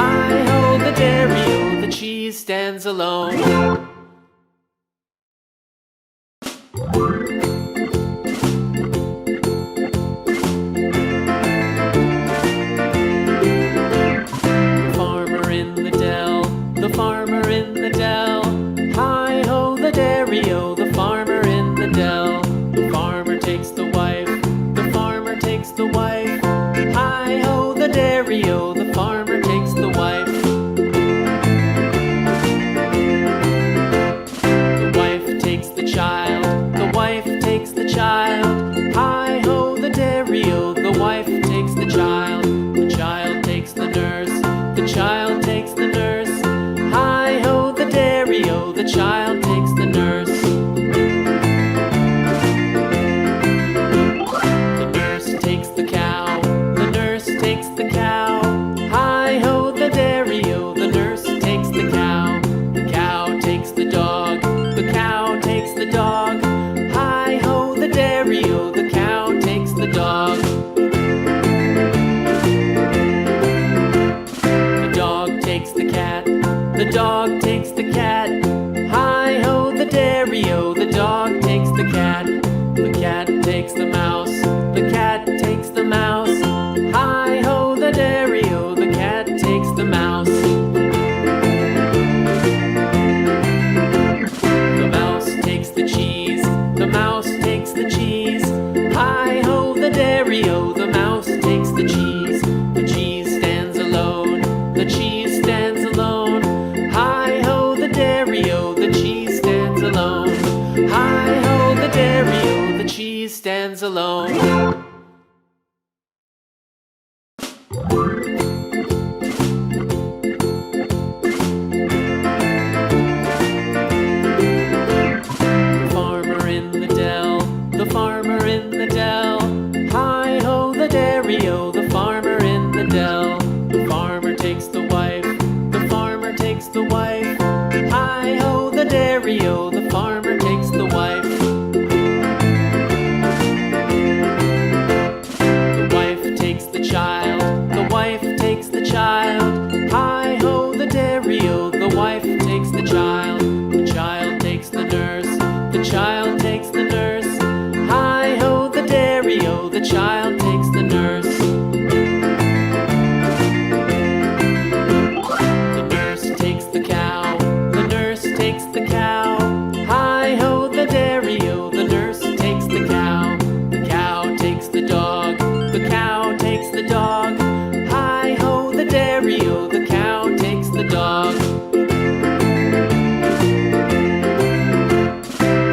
Hi-ho, the dairy-o, the cheese stands alone. The farmer in the dell. Hi-ho, the dairy-o, the farmer in the dell. The farmer takes the wife, the farmer takes the wife. Hi-ho, the dairy-o, the farmer takes the wife. The wife takes the child, the wife takes the child. Hi-ho, the dairy-o, the wife takes the child. The child takes the nurse, the child takes the nurse. Hi-ho, the dairy-o, the child takes the nurse. The nurse takes the cow, the nurse takes the cow. Hi-ho, the dairy-o, the nurse takes the cow. The cow takes the dog, the cow takes the dog. Hi-ho, the dairy-o, the cow takes the dog. The dog takes the cat, the dog takes the cat. Hi-ho, the dairy-o, the dog takes the cat. The cat takes the mouse, the cat takes the mouse. Hi-ho, the dairy-o, the cat takes the mouse. The mouse takes the cheese, the mouse takes the cheese. Hi-ho, the dairy-o, the mouse takes the cheese. The cheese stands alone, the cheese stands alone. Hi-ho, the dairy-o, the cheese stands alone. Hi-ho, the dairy-o, the cheese stands alone. The farmer in the dell, the farmer in the dell. Hi-ho, the dairy-o, the farmer in the dell. The farmer takes the wife, the farmer takes the wife. Hi-ho, the dairy-o, the farmer takes the wife. The wife takes the child, the wife takes the child. Hi-ho, the dairy-o, the wife takes the child. The child takes the nurse, the child takes the nurse. Hi-ho, the dairy-o, the child takes the nurse. The nurse takes the cow, the nurse takes the cow. Hi-ho, the dairy-o, the nurse takes the cow. The cow takes the dog, the cow takes the dog. Hi-ho, the dairy-o, the cow takes the dog.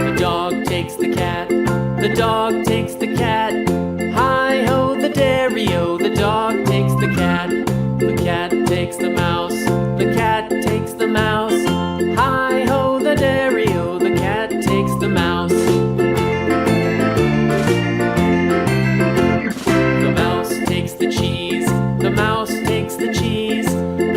The dog takes the cat, the dog takes the cat. Hi-ho, the dairy-o, the dog takes the cat. The cat takes the mouse, the cat takes the mouse. Hi-ho, the dairy-o, the cat takes the mouse. The mouse takes the cheese, the mouse takes the cheese.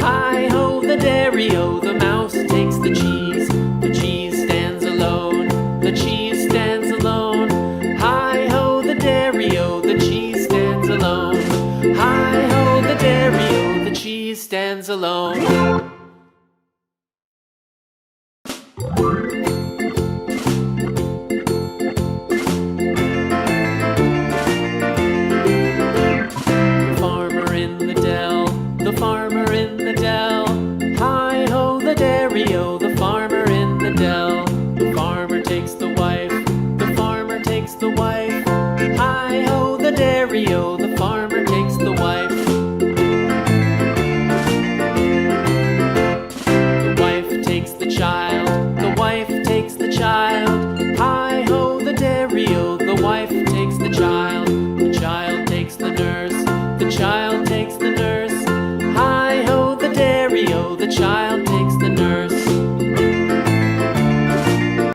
Hi-ho, the dairy-o, the mouse takes the cheese. The cheese stands alone, the cheese stands alone. Hi-ho, the dairy-o, the cheese stands alone. Hi-ho, the dairy-o, the cheese stands alone. The farmer in the dell, the farmer in the dell. Hi-ho, the dairy-o, the farmer in the dell. The farmer takes the wife, the farmer takes the wife. Hi-ho, the dairy-o, the farmer takes the wife. The wife takes the child, the wife takes the child. Hi-ho, the dairy-o, the wife takes the child. The child takes the nurse, the child takes the nurse. Hi-ho, the dairy-o, the child